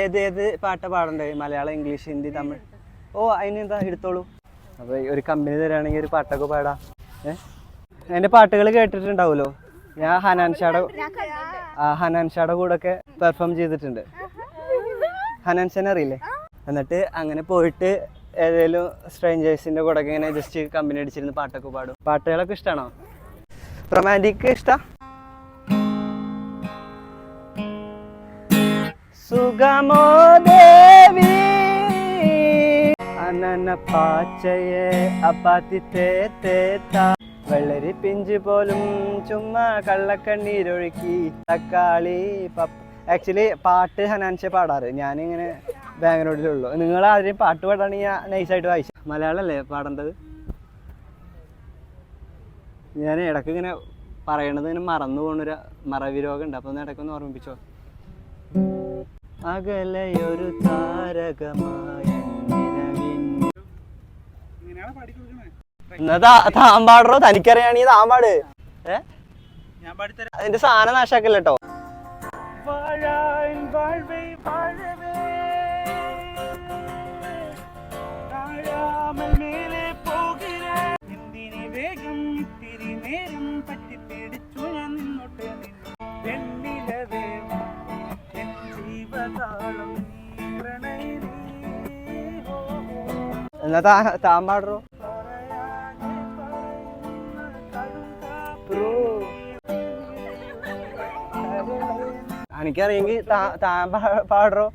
ഏത് പാട്ടാ പാടണ്ടേ? മലയാളം, ഇംഗ്ലീഷ്, ഹിന്ദി, തമിഴ്? ഓ അതിനെന്താ, എടുത്തോളൂ. അപ്പോൾ ഒരു കമ്പനി തരാണെങ്കിൽ ഒരു പാട്ടൊക്കെ പാടാം. എൻ്റെ പാട്ടുകൾ കേട്ടിട്ടുണ്ടാവുമല്ലോ. ഞാൻ ഹനാൻഷാടെ കൂടെ ഒക്കെ പെർഫോം ചെയ്തിട്ടുണ്ട്. ഹനാൻഷാനെ അറിയില്ലേ? എന്നിട്ട് അങ്ങനെ പോയിട്ട് ഏതെങ്കിലും സ്ട്രേഞ്ചേഴ്സിൻ്റെ കൂടെ ഒക്കെ ഇങ്ങനെ ജസ്റ്റ് കമ്പനി അടിച്ചിരുന്ന് പാട്ടൊക്കെ പാടും. പാട്ടുകളൊക്കെ ഇഷ്ടമാണോ? റൊമാൻറ്റിക് ഇഷ്ടം? സുഗമോ ദേവി അനന പാച്ചയെ അപ്പാത്തി തേത്ത വെള്ളരി പിഞ്ച് പോലും ചുമ്മാ കള്ളക്കണ്ണീരൊഴുക്കി തക്കാളി പപ്പ. ആക്ച്വലി പാട്ട് ഹനാൻഷ പാടാറ്, ഞാനിങ്ങനെ ബാംഗ്ലൂരിലുള്ളൂ. നിങ്ങൾ ആദ്യം പാട്ട് പാടാണെങ്കിൽ ഞാൻ നൈസായിട്ട് വായിച്ചു. മലയാളമല്ലേ പാടേണ്ടത്? ഞാൻ ഇടയ്ക്ക് ഇങ്ങനെ പറയണത് ഇങ്ങനെ മറന്നു പോകുന്നൊരു മറവി രോഗം ഉണ്ട്. അപ്പോൾ ഒന്ന് ഇടയ്ക്കൊന്ന് ഓർമ്മിപ്പിച്ചോ. അകലയൊരു താരകമായ താമ്പാടോ, തനിക്കറിയാണീ താമ്പാട്. അതിന്റെ സാധനം നാശാക്കല്ലോ കേട്ടോ. എന്നാ താമ്പാടോ. എനിക്കറിയെങ്കിൽ താൻ പാടോ.